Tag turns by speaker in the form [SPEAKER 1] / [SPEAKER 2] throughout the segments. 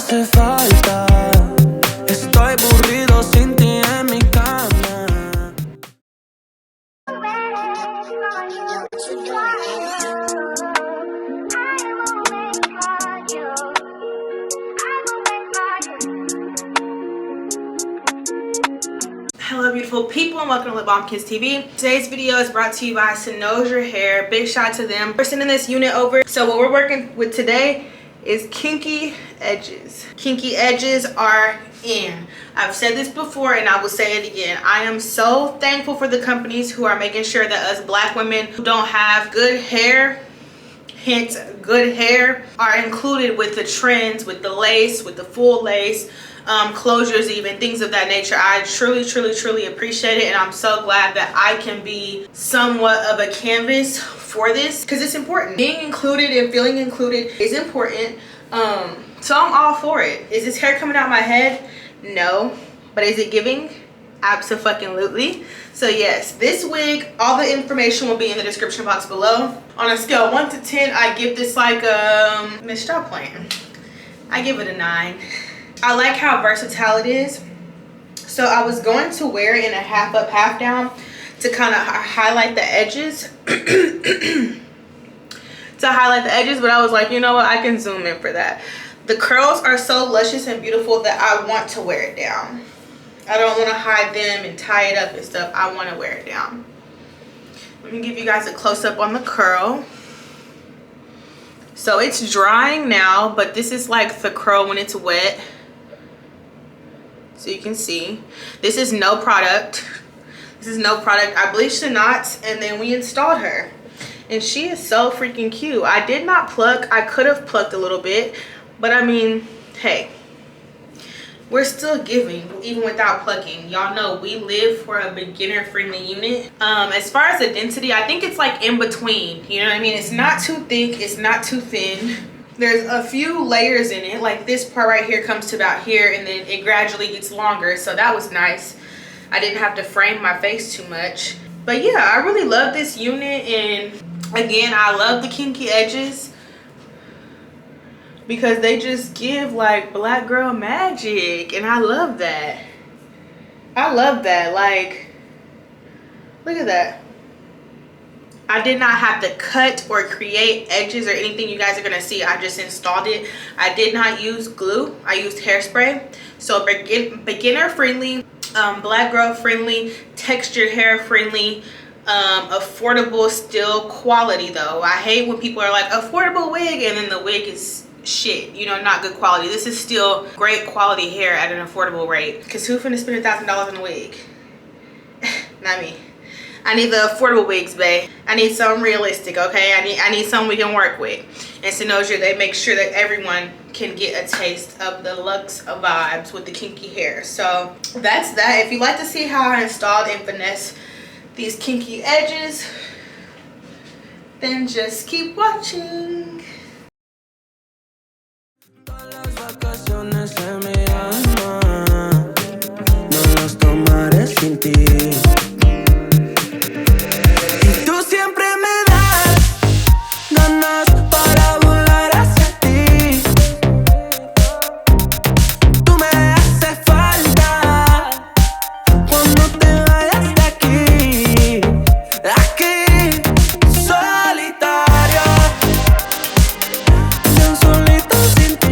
[SPEAKER 1] hace falta. Estoy aburrido sin ti en mi cama.
[SPEAKER 2] Hello beautiful people and welcome to Lip Balm Kids TV. Today's video is brought to you by Ft.Cynosure Hair. Big shout out to them for sending this unit over. So what we're working with today is kinky edges. Kinky edges are in. I've said this before and I will say it again. I am so thankful for the companies who are making sure that us black women who don't have good hair, hence good hair, are included with the trends, with the lace, with the full lace, closures, even things of that nature. I truly appreciate it, and I'm so glad that I can be somewhat of a canvas for this because it's important. Being included and feeling included is important. So I'm all for it. Is this hair coming out my head? No. But is it giving? Absolutely. So yes, this wig, all the information will be in the description box below. On a scale of 1 to 10, I give this like Miss Stop Playing. I give it a 9. I like how versatile it is. So I was going to wear it in a half up, half down to kind of highlight the edges. But I was like, you know what? I can zoom in for that. The curls are so luscious and beautiful that I want to wear it down. I don't want to hide them and tie it up and stuff. I want to wear it down. Let me give you guys a close-up on the curl. So it's drying now, but this is like the curl when it's wet. So you can see. This is no product. This is no product. I bleached the knots and then we installed her. And she is so freaking cute. I did not pluck. I could have plucked a little bit. But I mean, hey. We're still giving even without plucking. Y'all know we live for a beginner friendly unit. As far as the density, I think it's like in between. You know what I mean? It's not too thick, it's not too thin. There's a few layers in it. Like this part right here comes to about here and then it gradually gets longer. So that was nice. I didn't have to frame my face too much. But yeah, I really love this unit. And again, I love the kinky edges, because they just give like black girl magic, and I love that. I love that. Like, look at that. I did not have to cut or create edges or anything you guys are gonna see. I just installed it. I did not use glue. I used hairspray. So beginner friendly, black girl friendly, textured hair friendly, affordable, still quality though. I hate when people are like affordable wig and then the wig is shit, you know, not good quality. This is still great quality hair at an affordable rate. Because who finna spend $1,000 on a wig? Not me. I need the affordable wigs, babe. I need something realistic, okay? I need something we can work with. And Ft.Cynosure, they make sure that everyone can get a taste of the luxe vibes with the kinky hair. So that's that. If you'd like to see how I installed and finesse these kinky edges, then just keep watching.
[SPEAKER 1] Se me llama, no los tomaré sin ti. Y tú siempre me das ganas para volar hacia ti. Tú me haces falta cuando te vayas de aquí. Aquí, solitario, bien solito sin ti.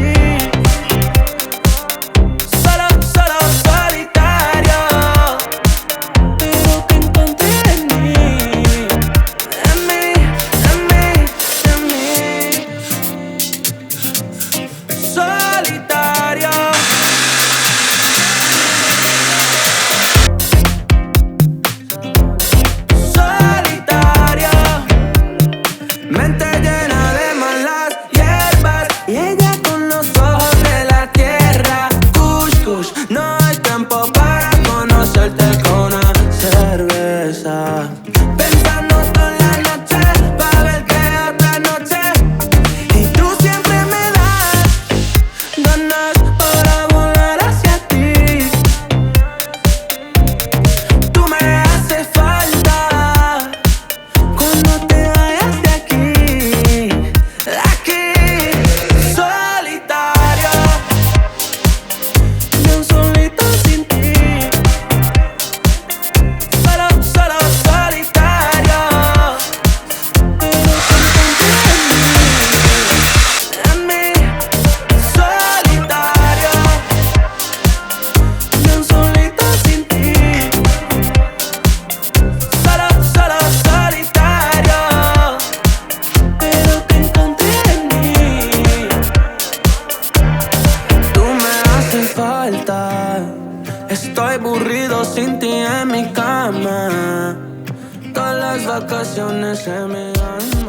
[SPEAKER 1] falta. Estoy aburrido sin ti en mi cama. Todas las vacaciones se me dan